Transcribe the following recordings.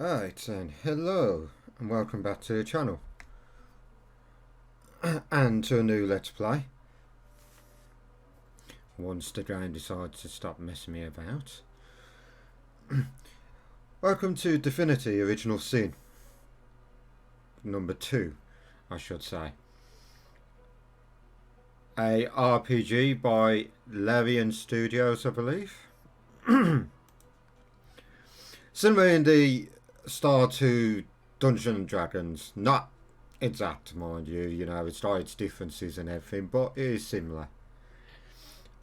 Alright, and hello, and welcome back to the channel, and to a new Let's Play, once the game decides to stop messing me about. Welcome to Divinity Original Sin, number 2, I should say. A RPG by Larian Studios, I believe. Similar in the Star to Dungeons and Dragons, not exact, mind you, it's got its differences and everything, but it is similar.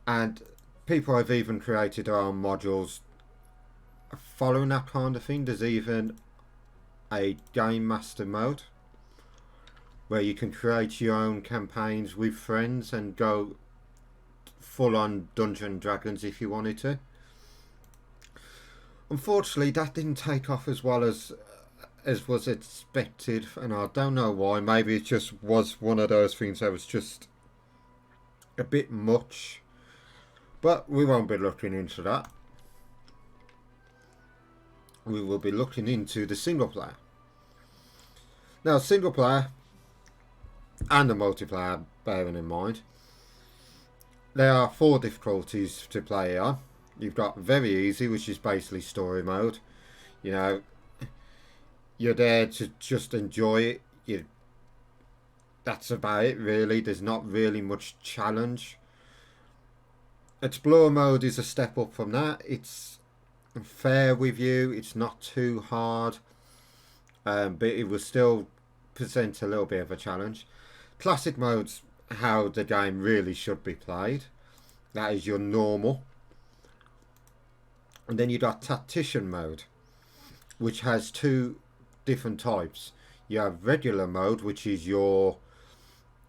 And people have even created their own modules following that kind of thing. There's even a Game Master mode where you can create your own campaigns with friends and go full on Dungeons and Dragons if you wanted to. Unfortunately, that didn't take off as well as was expected, and I don't know why. Maybe it just was one of those things that was just a bit much. But we won't be looking into that. We will be looking into the single player. Now, single player and the multiplayer, bearing in mind, there are 4 difficulties to play on. You've got very easy, which is basically story mode. You're there to just enjoy it. That's about it, really. There's not really much challenge. Explore mode is a step up from that. It's fair with you. It's not too hard, but it will still present a little bit of a challenge. Classic mode's how the game really should be played. That is your normal. And then you got Tactician Mode, which has 2 different types. You have regular mode, which is your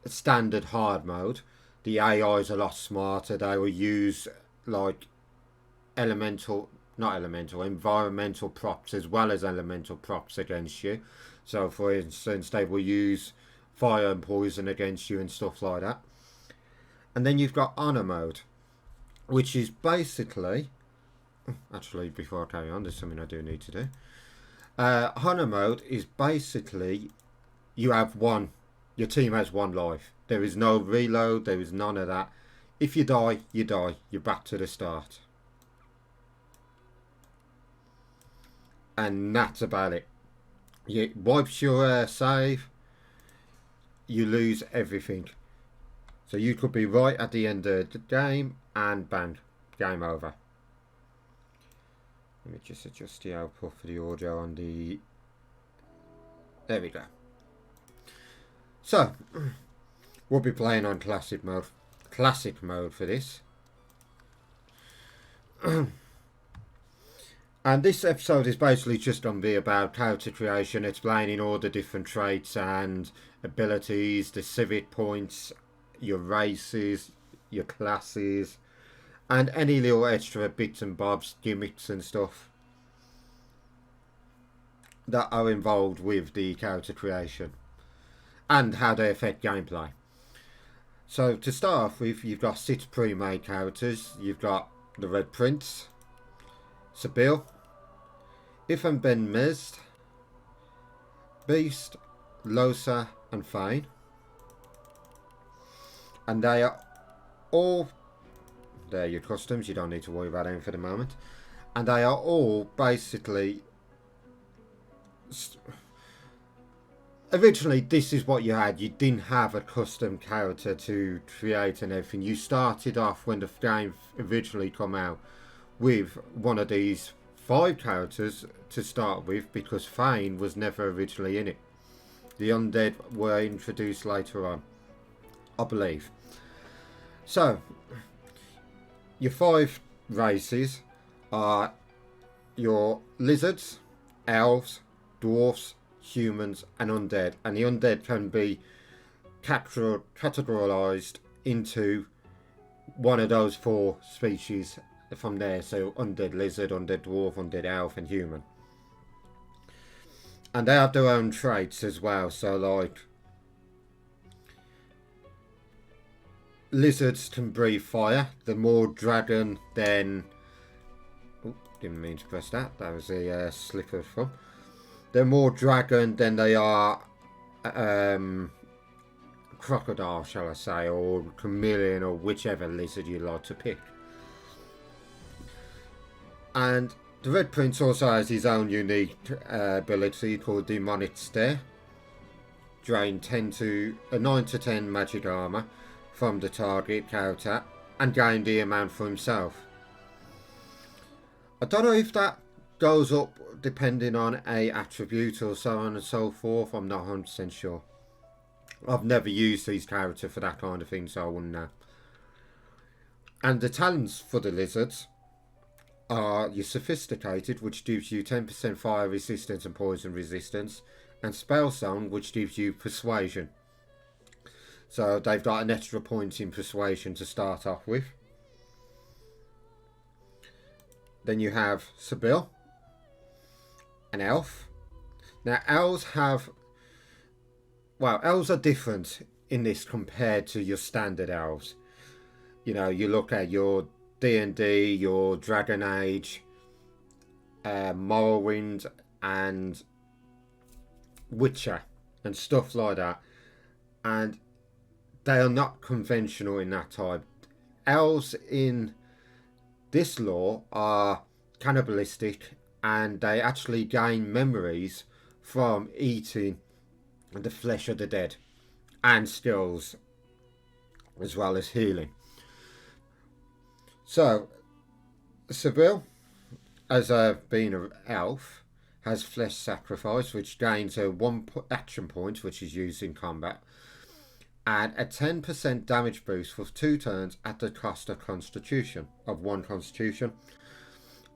standard hard mode. The AI is a lot smarter. They will use like environmental props as well as elemental props against you. So for instance, they will use fire and poison against you and stuff like that. And then you've got honor mode, which is basically... Actually, before I carry on, there's something I do need to do. Honor mode is basically your team has 1 life. There is no reload, there is none of that. If you die, you die. You're back to the start. And that's about it. You wipes your save, you lose everything. So you could be right at the end of the game and bang, game over. Let me just adjust the output for the audio on the... There we go. So, we'll be playing on classic mode for this. And this episode is basically just going to be about character creation, explaining all the different traits and abilities, the civic points, your races, your classes, and any little extra bits and bobs, gimmicks and stuff that are involved with the character creation and how they affect gameplay. So to start off with, you've got 6 pre-made characters. You've got the Red Prince, Sabil, Ifan Ben Mezd, Beast, Losa and Fane. And they are all... They're your customs, you don't need to worry about them for the moment. And they are all basically... Originally, this is what you had. You didn't have a custom character to create and everything. You started off when the game originally came out with one of these 5 characters to start with, because Fane was never originally in it. The Undead were introduced later on, I believe. So... Your 5 races are your lizards, elves, dwarfs, humans and undead. And the undead can be categorized into one of those 4 species from there. So undead lizard, undead dwarf, undead elf and human. And they have their own traits as well. So like... Lizards can breathe fire. The more dragon, then... Oh, didn't mean to press that. That was a slip of thumb. They're more dragon than they are crocodile, shall I say, or chameleon, or whichever lizard you like to pick. And the Red Prince also has his own unique ability called Demonic Stare. Drain 9 to 10 magic armor from the target character and gain the amount for himself. I don't know if that goes up depending on a attribute or so on and so forth. I'm not 100% sure. I've never used these characters for that kind of thing, so I wouldn't know. And the talents for the lizards are your Sophisticated, which gives you 10% fire resistance and poison resistance, and Spell Zone, which gives you Persuasion. So they've got an extra point in Persuasion to start off with. Then you have Sibyl, an elf. Now elves have... Well, elves are different in this compared to your standard elves. You know, you look at your D&D, your Dragon Age, Morrowind and Witcher and stuff like that. And they are not conventional in that type. Elves in this lore are cannibalistic, and they actually gain memories from eating the flesh of the dead, and skills as well as healing. So Sibyl, as being an elf, has flesh sacrifice, which gains a 1 action point, which is used in combat, and a 10% damage boost for 2 turns at the cost of Constitution, of 1 Constitution.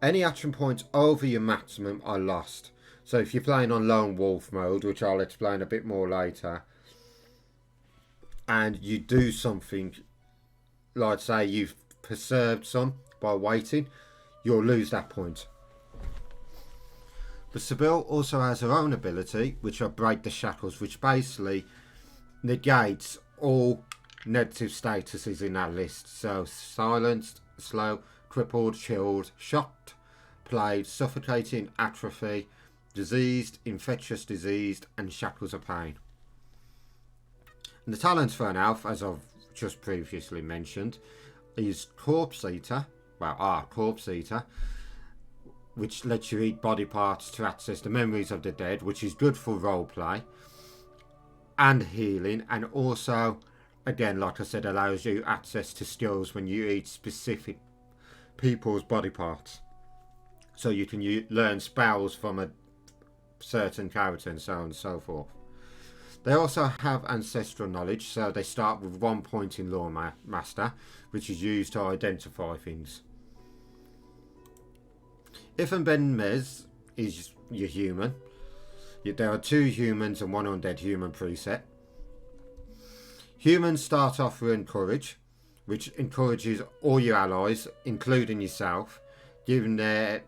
Any action points over your maximum are lost. So if you're playing on Lone Wolf mode, which I'll explain a bit more later, and you do something, like say you've preserved some by waiting, you'll lose that point. But Sibyl also has her own ability, which are Break the Shackles, which basically negates all negative statuses in that list. So silenced, slow, crippled, chilled, shocked, plagued, suffocating, atrophy, diseased, infectious diseased, and shackles of pain. And the talents for an elf, as I've just previously mentioned, is Corpse Eater, Corpse Eater, which lets you eat body parts to access the memories of the dead, which is good for roleplay and healing, and also, again, like I said, allows you access to skills when you eat specific people's body parts. So you can learn spells from a certain character and so on and so forth. They also have ancestral knowledge, so they start with 1 point in Lore Master, which is used to identify things. If and Ben Mez is your human. There are 2 humans and 1 undead human preset. Humans start off with Encourage, which encourages all your allies, including yourself, giving their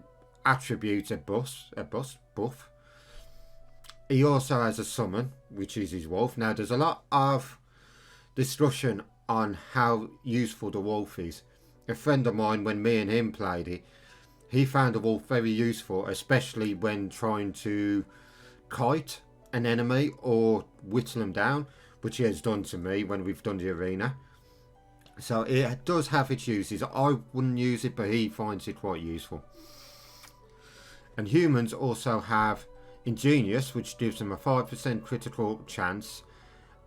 attributes a buff. He also has a summon, which is his wolf. Now, there's a lot of discussion on how useful the wolf is. A friend of mine, when me and him played it, he found the wolf very useful, especially when trying to kite an enemy or whittle them down, which he has done to me when we've done the arena. So it does have its uses. I wouldn't use it, but he finds it quite useful. And humans also have Ingenious, which gives them a 5% critical chance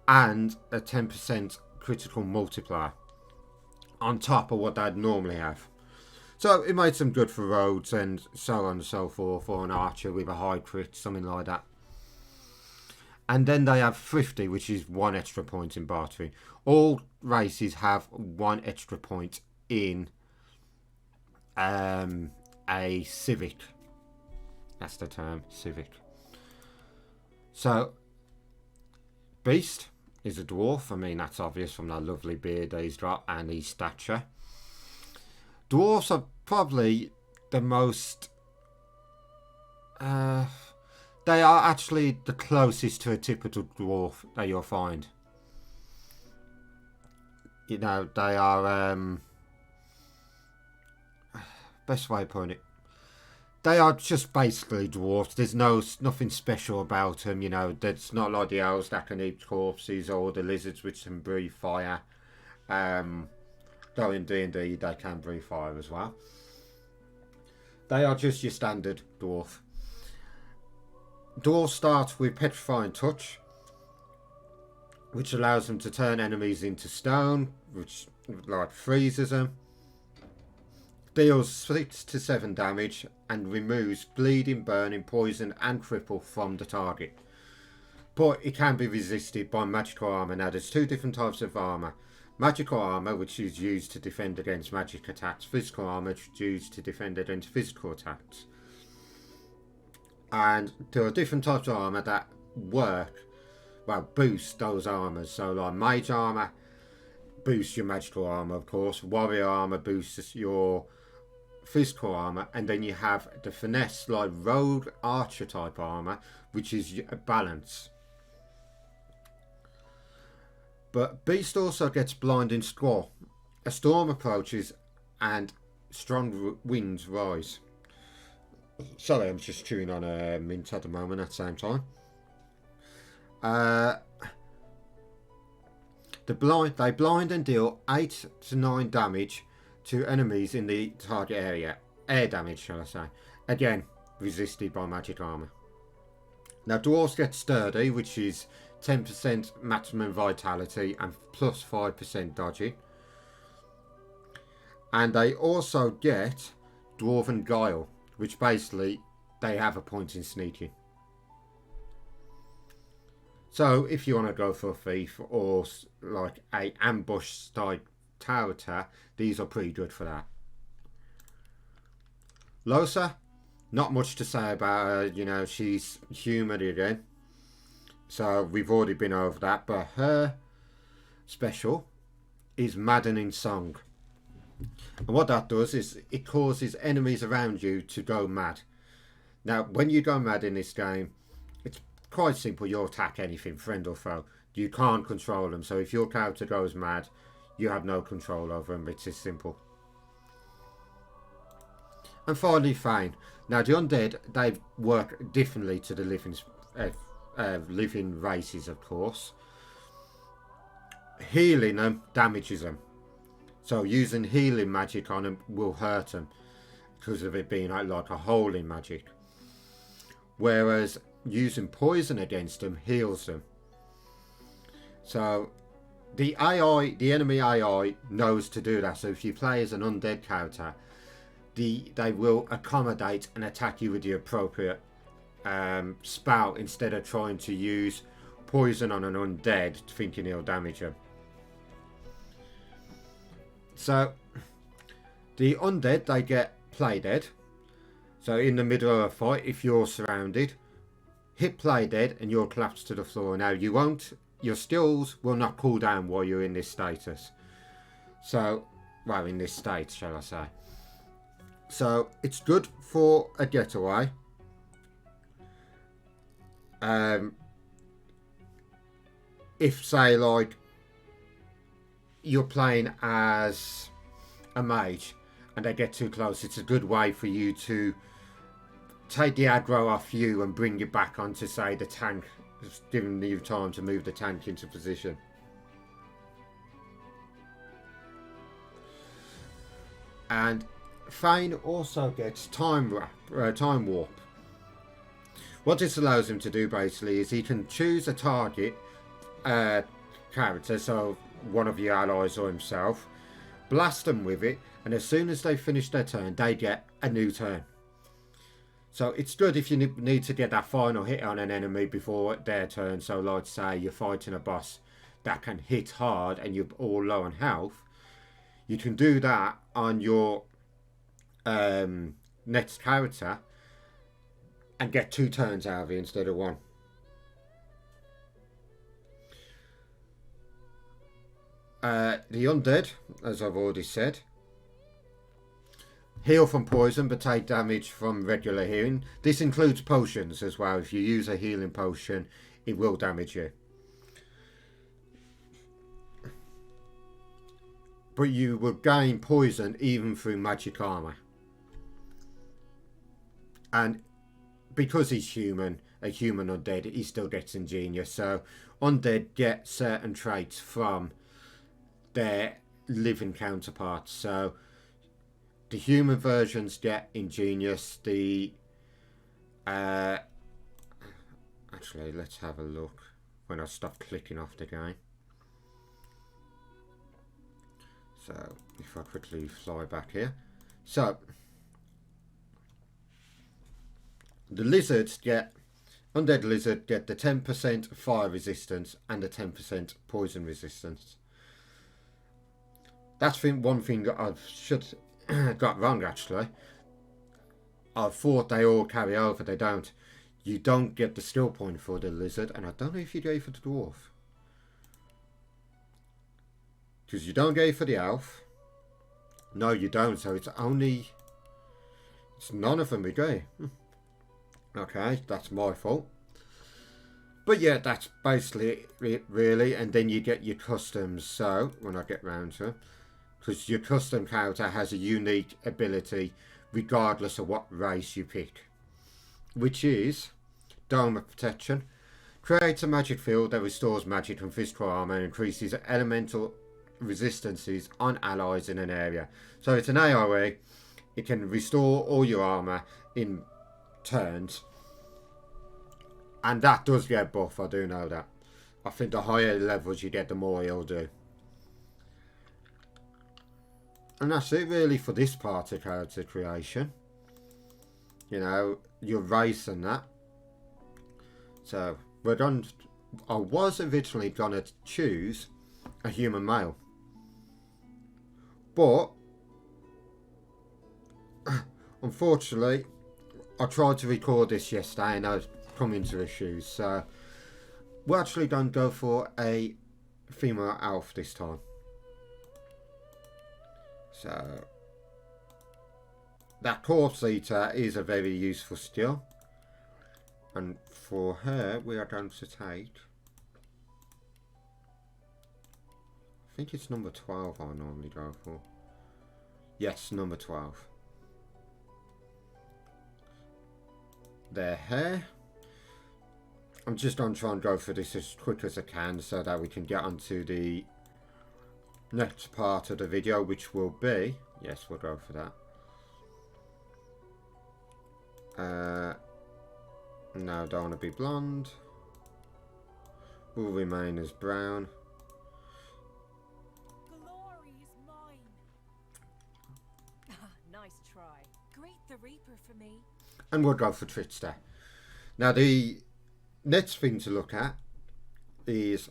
and a 10% critical multiplier on top of what they'd normally have. So it makes them good for roads and so on and so forth, or an archer with a high crit, something like that. And then they have Thrifty, which is 1 extra point in bartering. All races have 1 extra point in a civic. That's the term, civic. So, Beast is a dwarf. I mean, that's obvious from that lovely beard that he's got and his stature. Dwarves are probably the most... they are actually the closest to a typical dwarf that you'll find. You know, they are... best way of putting it. They are just basically dwarfs. There's nothing special about them, you know. It's not like the elves that can eat corpses or the lizards which can breathe fire. Though in D&D they can breathe fire as well. They are just your standard dwarf. Dwarves start with Petrifying Touch, which allows them to turn enemies into stone, which like freezes them. Deals 6 to 7 damage and removes bleeding, burning, poison and cripple from the target. But it can be resisted by magical armor. Now there's two different types of armor. Magical armor, which is used to defend against magic attacks. Physical armor, which is used to defend against physical attacks. And there are different types of armor that boost those armors. So like mage armor boosts your magical armor, of course. Warrior armor boosts your physical armor, and then you have the finesse like rogue archer type armor, which is a balance. But beast also gets blinding squall. A storm approaches and strong winds rise. Sorry, I'm just chewing on a mint at the moment at the same time. They blind and deal 8 to 9 damage to enemies in the target area. Air damage, shall I say. Again, resisted by magic armor. Now, dwarves get sturdy, which is 10% maximum vitality and plus 5% dodging. And they also get Dwarven Guile, which basically they have a point in sneaking. So if you want to go for a thief or like a ambush style touter, these are pretty good for that. Losa, not much to say about her, you know, she's human again. So we've already been over that, but her special is Maddening Song. And what that does is it causes enemies around you to go mad. Now, when you go mad in this game, it's quite simple. You'll attack anything, friend or foe. You can't control them. So if your character goes mad, you have no control over them. It's as simple. And finally, Fane. Now, the undead, they work differently to the living races, of course. Healing them damages them. So using healing magic on them will hurt them because of it being like a holding magic. Whereas using poison against them heals them. So the enemy AI knows to do that. So if you play as an undead character, they will accommodate and attack you with the appropriate spell instead of trying to use poison on an undead thinking it'll damage them. So the undead, they get play dead. So in the middle of a fight, if you're surrounded, hit play dead and you'll collapse to the floor. Now your skills will not cool down while you're in this status. So, well, in this state, shall I say. So it's good for a getaway. If say like you're playing as a mage and they get too close, it's a good way for you to take the aggro off you and bring you back onto say the tank, giving you time to move the tank into position. And Fane also gets time warp. What this allows him to do basically is he can choose a target character, so one of your allies or himself, blast them with it, and as soon as they finish their turn, they get a new turn. So it's good if you need to get that final hit on an enemy before their turn. So like say you're fighting a boss that can hit hard and you're all low on health, you can do that on your next character and get 2 turns out of it instead of 1. The undead, as I've already said, heal from poison but take damage from regular healing. This includes potions as well. If you use a healing potion, it will damage you. But you will gain poison even through magic armor. And because he's human, a human undead, he still gets ingenious. So undead get certain traits from their living counterparts. So the human versions get ingenious. The actually, let's have a look when I stop clicking off the game. So if I quickly fly back here. So the lizards get, undead lizard get the 10% fire resistance and the 10% poison resistance. That's one thing that I should got wrong actually. I thought they all carry over, they don't. You don't get the skill point for the lizard, and I don't know if you go for the dwarf. Because you don't go for the elf. No, you don't, so it's only... It's none of them we go. Okay, that's my fault. But yeah, that's basically it really, and then you get your customs, so, when I get round to it. Because your custom character has a unique ability regardless of what race you pick. Which is Dome of Protection. Creates a magic field that restores magic and physical armor and increases elemental resistances on allies in an area. So it's an AoE. It can restore all your armor in turns. And that does get buff, I do know that. I think the higher levels you get, the more it'll do. And that's it really for this part of character creation. You know, your race and that. So, we're going to, I was originally going to choose a human male. But, unfortunately, I tried to record this yesterday and I come into issues. So, we're actually going to go for a female elf this time. So, that Corpse Eater is a very useful skill. And for her, we are going to take... I think it's number 12 I normally go for. Yes, number 12. Their hair. I'm just going to try and go for this as quick as I can so that we can get onto the next part of the video, which will be... Yes, we'll go for that. No, don't want to be blonde. Will remain as brown. Glory is mine. Nice try. Greet the Reaper for me. And we'll go for Trickster. Now the next thing to look at is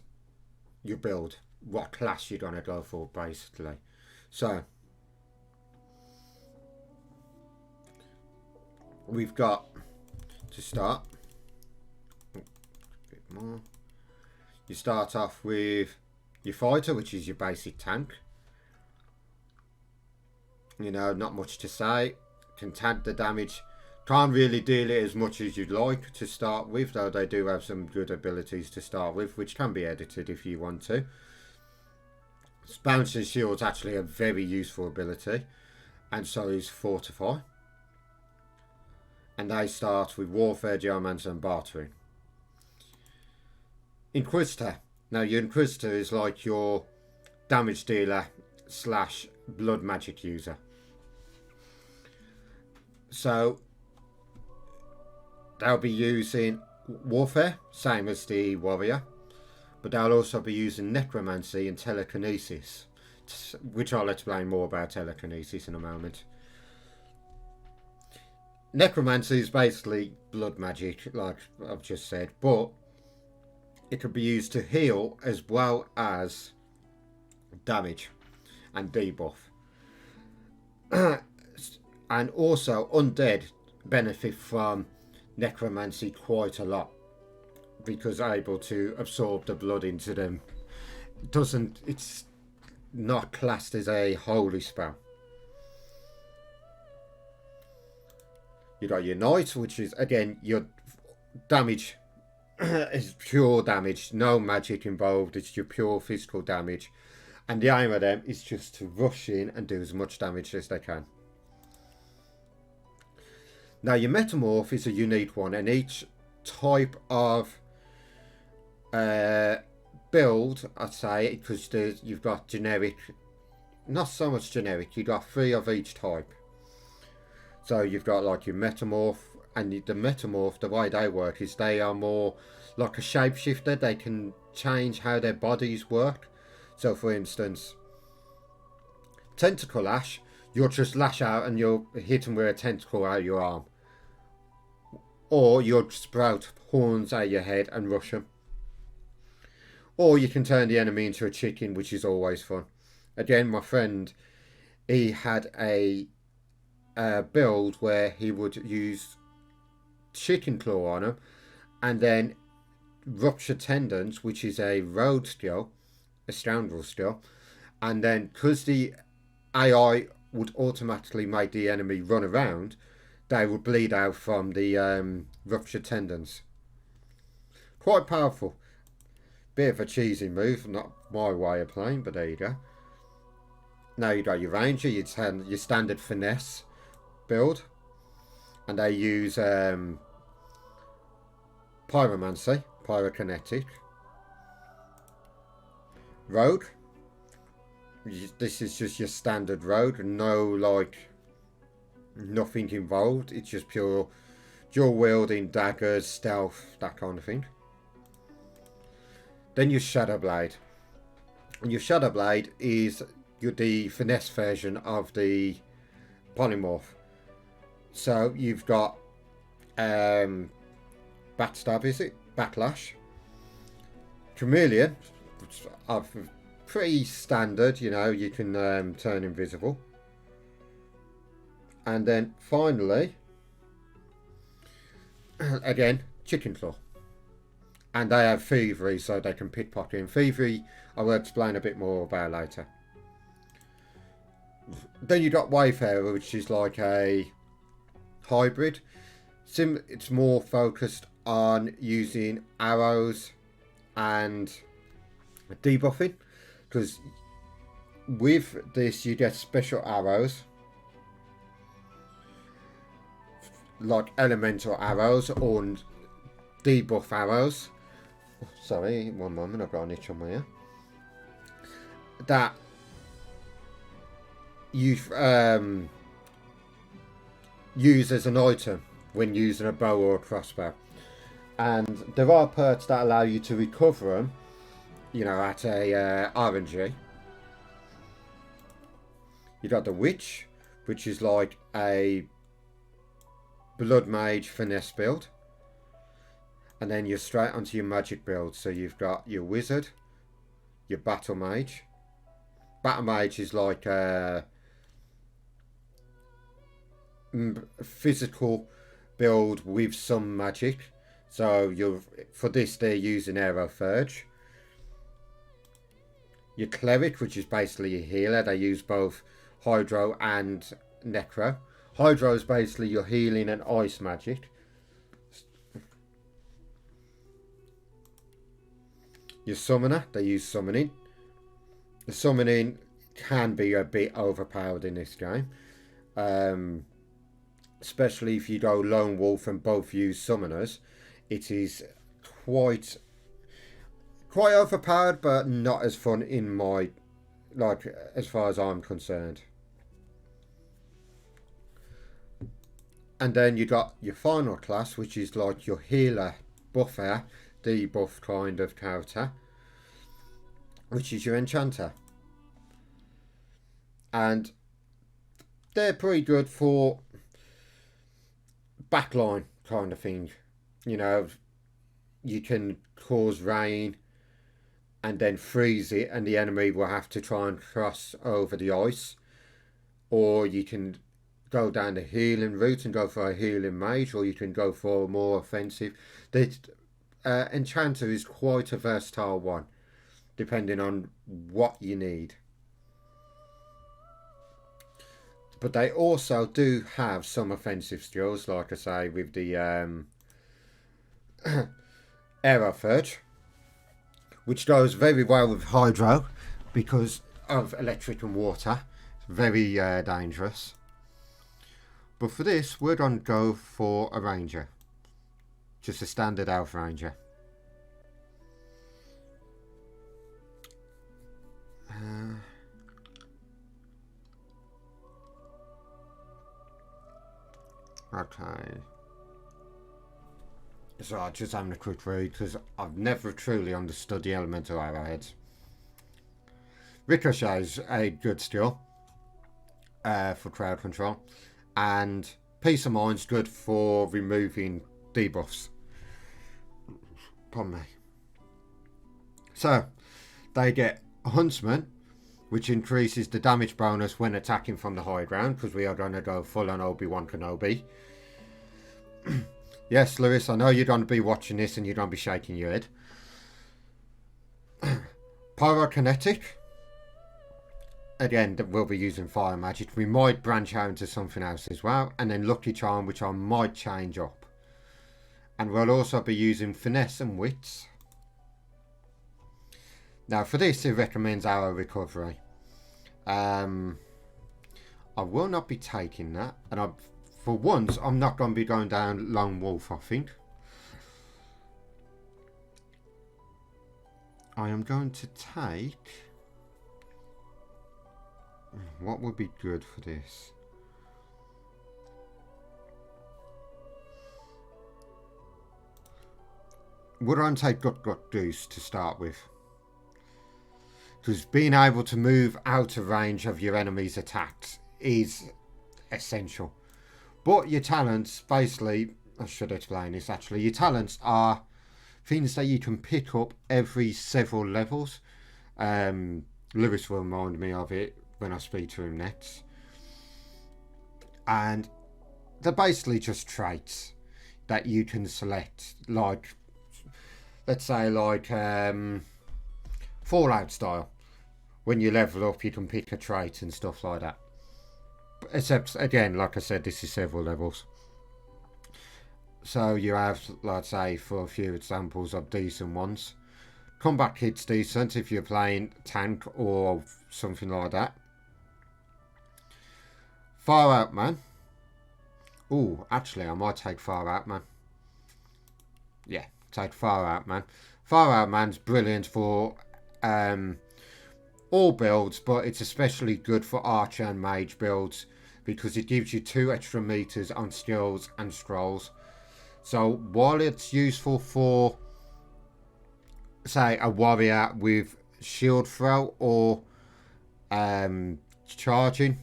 your build. What class you're going to go for, basically. So, we've got to start a bit more. You start off with your fighter, which is your basic tank. You know, not much to say. Can tank the damage. Can't really deal it as much as you'd like to start with, though they do have some good abilities to start with, which can be edited if you want to. Bouncing Shield's actually a very useful ability, and so is Fortify. And they start with Warfare, Geomancer and Bartering. Inquisitor. Now your Inquisitor is like your damage dealer slash blood magic user. So they'll be using Warfare, same as the Warrior. But they'll also be using Necromancy and Telekinesis, which I'll explain more about Telekinesis in a moment. Necromancy is basically blood magic, like I've just said, but it can be used to heal as well as damage and debuff. And also, Undead benefit from Necromancy quite a lot, because able to absorb the blood into them. It's not classed as a holy spell. You got your Knight, which is again your damage is pure damage, no magic involved, it's your pure physical damage, and the aim of them is just to rush in and do as much damage as they can. Now your Metamorph is a unique one, and each type of build, I'd say, because you've got generic, not so much generic, you've got 3 of each type. So you've got like your Metamorph, and the Metamorph, the way they work is they are more like a shapeshifter. They can change how their bodies work. So for instance, Tentacle Lash, you'll just lash out and you'll hit them with a tentacle out your arm. Or you'll sprout horns out your head and rush them. Or you can turn the enemy into a chicken, which is always fun. Again, my friend, he had a build where he would use chicken claw on him, and then rupture tendons, which is a road skill, a scoundrel skill, and then because the AI would automatically make the enemy run around, they would bleed out from the rupture tendons. Quite powerful. Bit of a cheesy move, not my way of playing, but there you go. Now you got your ranger, your standard finesse build, and they use pyromancy, pyrokinetic. Rogue, this is just your standard rogue, no like nothing involved, it's just pure dual wielding, daggers, stealth, that kind of thing. Then your Shadow Blade, and your Shadow Blade is the finesse version of the Polymorph. So you've got Backstab, is it? Backlash, Chameleon, pretty standard, you know, you can turn invisible. And then finally, again, Chicken Claw. And they have Thievery, so they can pickpocket. And Thievery, I will explain a bit more about later. Then you got Wayfarer, which is like a hybrid. It's more focused on using arrows and debuffing, because with this you get special arrows, like elemental arrows or debuff arrows. Sorry, one moment, I've got an itch on my ear. That you use as an item when using a bow or a crossbow. And there are perks that allow you to recover them, you know, at a RNG. You got the Witch, which is like a Blood Mage finesse build. And then you're straight onto your magic build. So you've got your Wizard, your Battle Mage. Battle Mage is like a physical build with some magic. So for this they're using Aerophurge. Your Cleric, which is basically a healer. They use both Hydro and Necro. Hydro is basically your healing and ice magic. Your Summoner, they use Summoning. The Summoning can be a bit overpowered in this game. Especially if you go Lone Wolf and both use Summoners. It is quite overpowered, but not as fun in my, like, as far as I'm concerned. And then you got your final class, which is like your healer buffer, debuff kind of character, which is your Enchanter. And they're pretty good for backline kind of thing. You know, you can cause rain and then freeze it, and the enemy will have to try and cross over the ice. Or you can go down the healing route and go for a healing mage, or you can go for a more offensive. The Enchanter is quite a versatile one, depending on what you need. But they also do have some offensive skills, like I say, with the Aerophurge, which goes very well with Hydro because of electric and water. It's very dangerous. But for this, we're going to go for a ranger. Just a standard elf ranger. Okay. So I'm just having a quick read because I've never truly understood the elemental arrowheads. Ricochet's a good skill for crowd control, and Peace of Mind's good for removing debuffs. Pardon me. So they get a Huntsman, which increases the damage bonus when attacking from the high ground, because we are going to go full on Obi-Wan Kenobi. Yes, Lewis, I know you're going to be watching this and you're going to be shaking your head. Pyrokinetic. Again, we'll be using fire magic. We might branch out into something else as well. And then Lucky Charm, which I might change up. And we'll also be using Finesse and Wits. Now for this, it recommends Arrow Recovery. I will not be taking that. And for once, I'm not going to be going down Lone Wolf, I think. I am going to take... What would be good for this? Would I take Gut Goose to start with? Because being able to move out of range of your enemy's attacks is essential. But your talents, basically, I should explain this actually, your talents are things that you can pick up every several levels. Lewis will remind me of it when I speak to him next. And they're basically just traits that you can select, like, let's say like Fallout style. When you level up, you can pick a trait and stuff like that. Except, again, like I said, this is several levels. So you have, let's say, for a few examples of decent ones. Combat kit's decent if you're playing tank or something like that. Far Out Man. Oh, actually, I might take Far Out Man. Yeah, take Far Out Man. Far Out Man's brilliant for all builds, but it's especially good for Archer and Mage builds because it gives you 2 extra meters on skills and scrolls. So while it's useful for, say, a warrior with shield throw or charging,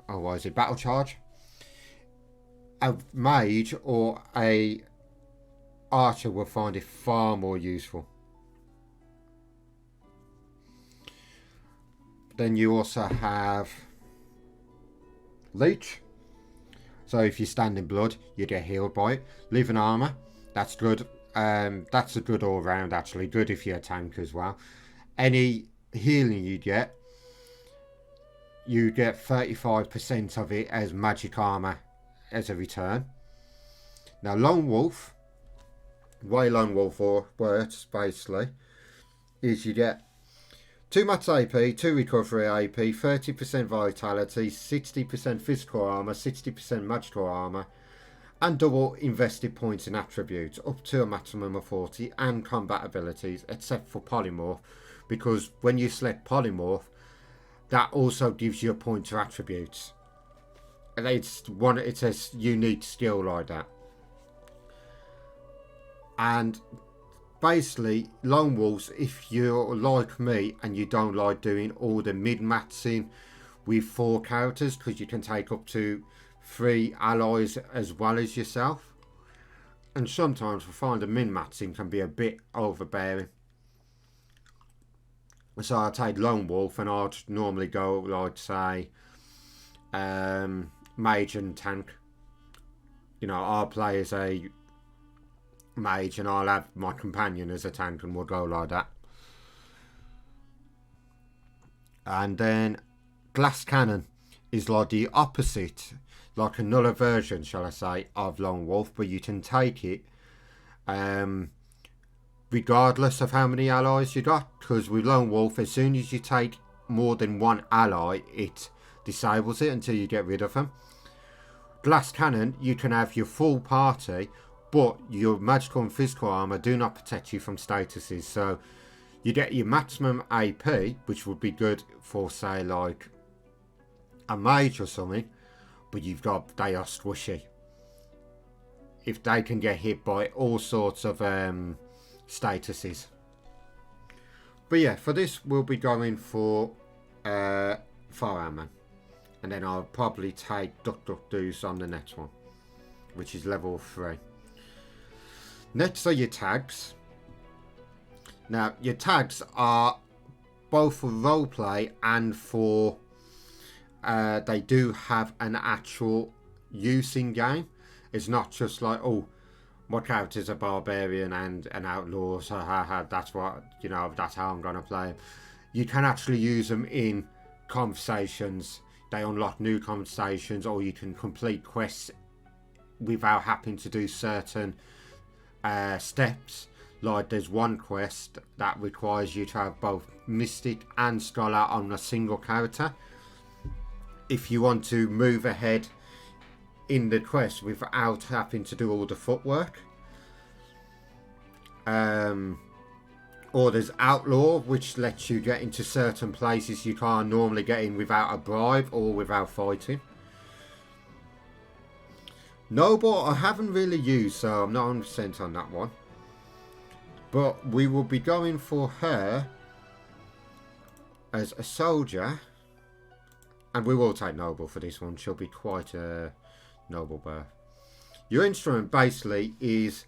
oh, what is it, battle charge, a mage or a archer will find it far more useful. Then you also have Leech. So if you stand in blood, you get healed by it. Living armor, that's good. That's a good all round actually. Good if you're a tank as well. Any healing you get 35% of it as magic armor as a return. Now Lone Wolf, the way Lone Wolf works basically is you get 2 max AP, 2 recovery AP, 30% vitality, 60% physical armor, 60% magical armor, and double invested points in attributes up to a maximum of 40, and combat abilities except for Polymorph, because when you select Polymorph, that also gives you a point to attributes. And it's a unique skill like that. And basically, Lone Wolves, if you're like me and you don't like doing all the min-maxing with 4 characters, because you can take up to 3 allies as well as yourself, and sometimes I find the min-maxing can be a bit overbearing. So I take Lone Wolf and I'd normally go, like, say, mage and tank. You know, I'll play as a mage and I'll have my companion as a tank and we'll go like that. And then Glass Cannon is like the opposite, like another version, shall I say, of Lone Wolf, but you can take it regardless of how many allies you got, because with Lone Wolf, as soon as you take more than 1 ally, it disables it until you get rid of them. Glass Cannon, you can have your full party, but your magical and physical armor do not protect you from statuses. So you get your maximum AP, which would be good for, say, like a mage or something, but they are squishy. If they can get hit by all sorts of statuses. But yeah, for this we'll be going for Fireman. And then I'll probably take Duck Duck Deuce on the next one, which is level 3. Next are your tags. Now, your tags are both for roleplay and for... they do have an actual use in game. It's not just like, oh, my character's a barbarian and an outlaw, so that's what, that's how I'm going to play him. You can actually use them in conversations. They unlock new conversations, or you can complete quests without having to do certain steps. Like there's one quest that requires you to have both Mystic and Scholar on a single character. If you want to move ahead in the quest without having to do all the footwork. Or there's Outlaw, which lets you get into certain places you can't normally get in without a bribe or without fighting. Noble I haven't really used, so I'm not 100% on that one. But we will be going for her as a soldier. And we will take Noble for this one. She'll be quite a noble birth. Your instrument basically is...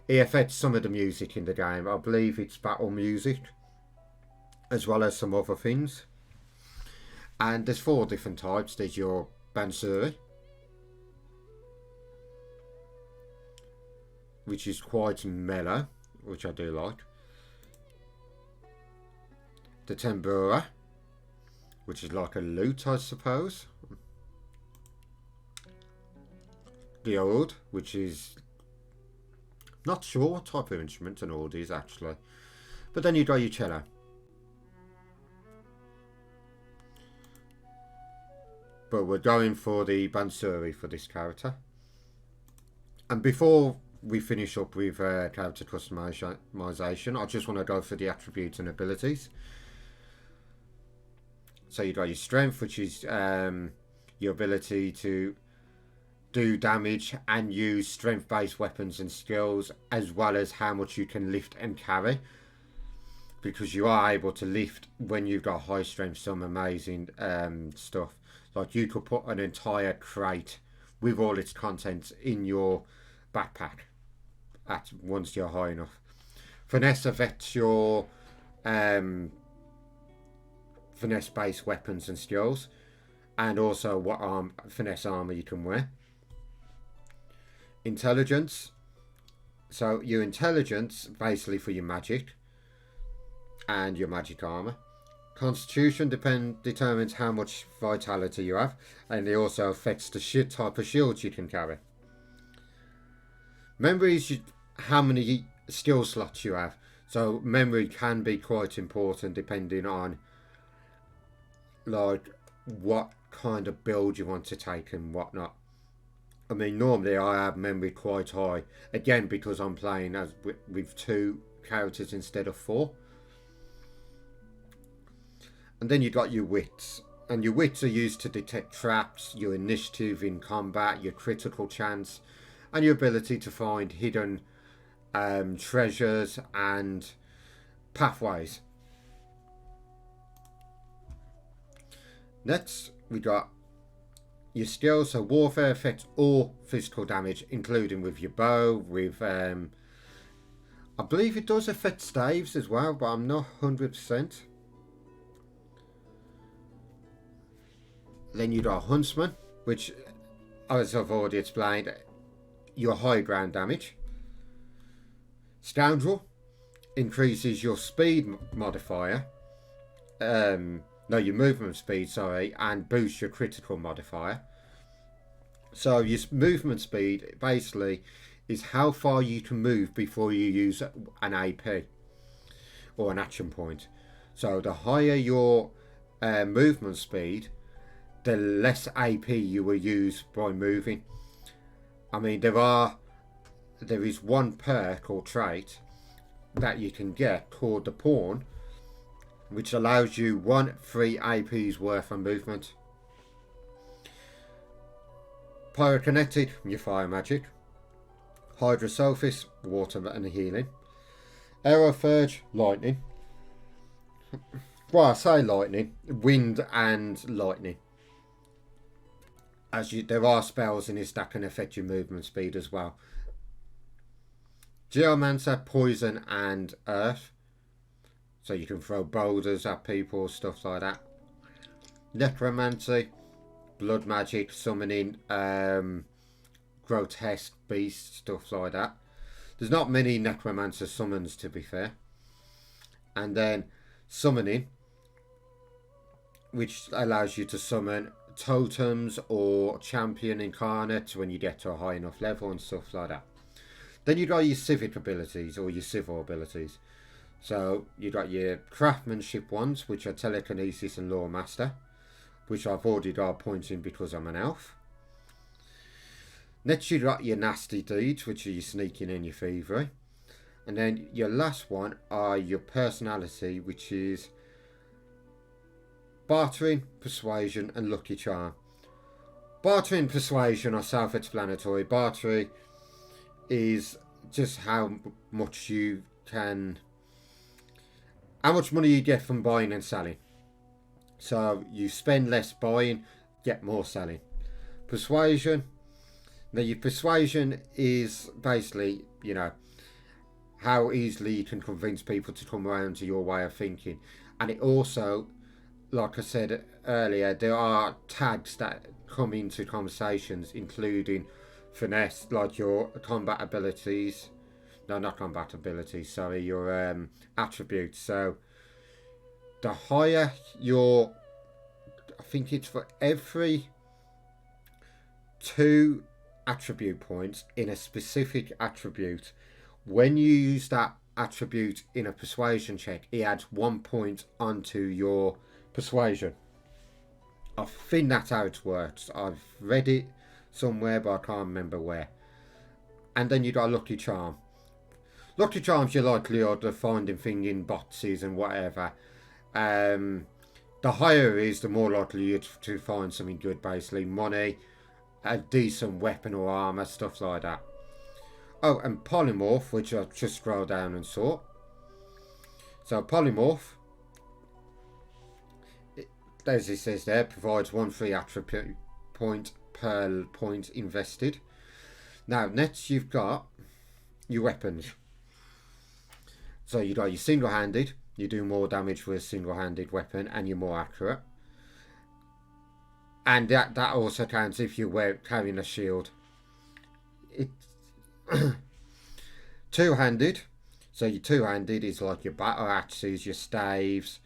It affects some of the music in the game. I believe it's battle music, as well as some other things. And there's 4 different types. There's your Bansuri, which is quite mellow, which I do like. The Tambura, which is like a lute, I suppose. The Oud, which is... Not sure what type of instrument an oud is actually. But then you got your cello. But we're going for the Bansuri for this character. And before we finish up with character customization, I just want to go for the attributes and abilities. So you got your strength, which is your ability to do damage and use strength-based weapons and skills, as well as how much you can lift and carry, because you are able to lift when you've got high strength some amazing stuff. Like you could put an entire crate with all its contents in your backpack once you're high enough. Finesse affects your finesse-based weapons and skills, and also what finesse armor you can wear. Intelligence, so your intelligence basically for your magic and your magic armor. Constitution determines how much vitality you have, and it also affects the type of shields you can carry. Memory is how many skill slots you have, so memory can be quite important depending on like what kind of build you want to take and whatnot. I mean, normally I have memory quite high, again because I'm playing as with 2 characters instead of 4. And then you got your wits, and your wits are used to detect traps, your initiative in combat, your critical chance, and your ability to find hidden treasures and pathways. Next we got your skills. So warfare affects all physical damage, including with your bow, with I believe it does affect staves as well, but I'm not 100%. Then you got Huntsman, which, as I've already explained, your high ground damage. Scoundrel increases your speed modifier, your movement speed, sorry, and boosts your critical modifier. So your movement speed basically is how far you can move before you use an AP or an action point. So the higher your movement speed, the less AP you will use by moving. I mean, there is one perk or trait that you can get called the Pawn, which allows you 1 free AP's worth of movement. Pyrokinetic, your fire magic. Hydrosophis, water and healing. Aerophurge, lightning. Well, I say lightning, wind and lightning. There are spells in this that can affect your movement speed as well. Geomancer, poison and earth. So you can throw boulders at people, stuff like that. Necromancy, blood magic, summoning grotesque beasts, stuff like that. There's not many necromancer summons, to be fair. And then summoning, which allows you to summon totems or champion incarnate when you get to a high enough level and stuff like that. Then you got your civic abilities or your civil abilities. So you got your craftsmanship ones, which are telekinesis and lore master, which I've already got points in because I'm an elf. Next you got your nasty deeds, which are your sneaking and your thievery. And then your last one are your personality, which is Bartering, Persuasion and Lucky Charm. Bartering and Persuasion are self-explanatory. Bartering is just how much you can... how much money you get from buying and selling. So you spend less buying, get more selling. Persuasion. Now your persuasion is basically, you know, how easily you can convince people to come around to your way of thinking. And it also, like I said earlier, there are tags that come into conversations, including finesse, like your combat abilities. No, not combat abilities, sorry, your attributes. So the higher your, I think it's for every 2 attribute points in a specific attribute, when you use that attribute in a persuasion check, it adds 1 point onto your persuasion. I think that's how it works. I've read it somewhere, but I can't remember where. And then you got a Lucky Charm. Lucky Charm's your likelihood of finding things in boxes and whatever. The higher it is, the more likely you're to find something good, basically. Money, a decent weapon or armour, stuff like that. Oh, and Polymorph, which I'll just scroll down and sort. So Polymorph, as it says there, provides 1 free attribute point per point invested. Now, next you've got your weapons. So you got your single-handed. You do more damage with a single-handed weapon and you're more accurate. And that also counts if you're carrying a shield. It's two-handed. So your two-handed is like your battle axes, your staves,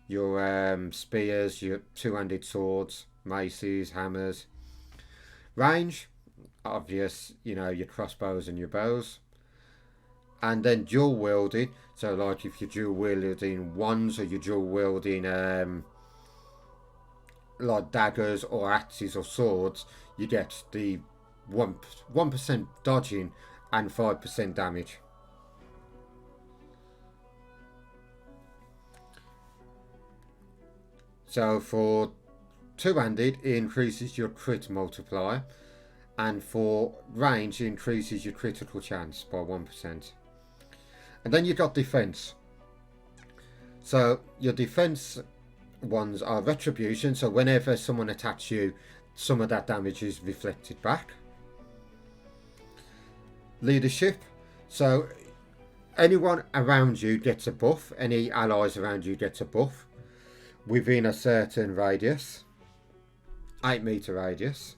your spears, your two-handed swords, maces, hammers. Range, obvious, you know, your crossbows and your bows. And then dual wielding, so like if you're dual wielding wands or you're dual wielding like daggers or axes or swords, you get the 1% dodging and 5% damage. So for two-handed, it increases your crit multiplier, and for range, it increases your critical chance by 1%. And then you've got defense. So your defense ones are retribution, so whenever someone attacks you, some of that damage is reflected back. Leadership, so anyone around you gets a buff, any allies around you gets a buff within a certain radius, 8-meter radius,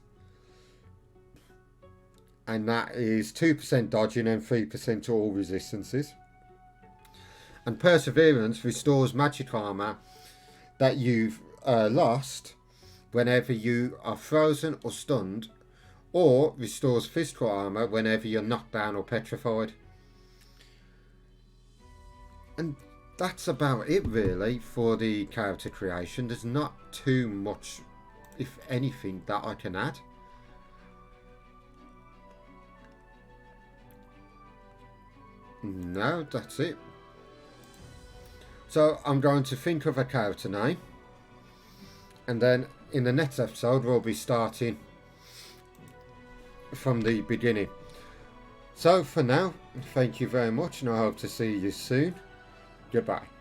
and that is 2% dodging and 3% to all resistances. And perseverance restores magic armor that you've lost whenever you are frozen or stunned, or restores physical armor whenever you're knocked down or petrified. And that's about it really for the character creation. There's not too much, if anything, that I can add. No, that's it. So I'm going to think of a character name, and then in the next episode we'll be starting from the beginning. So for now, thank you very much, and I hope to see you soon. Goodbye.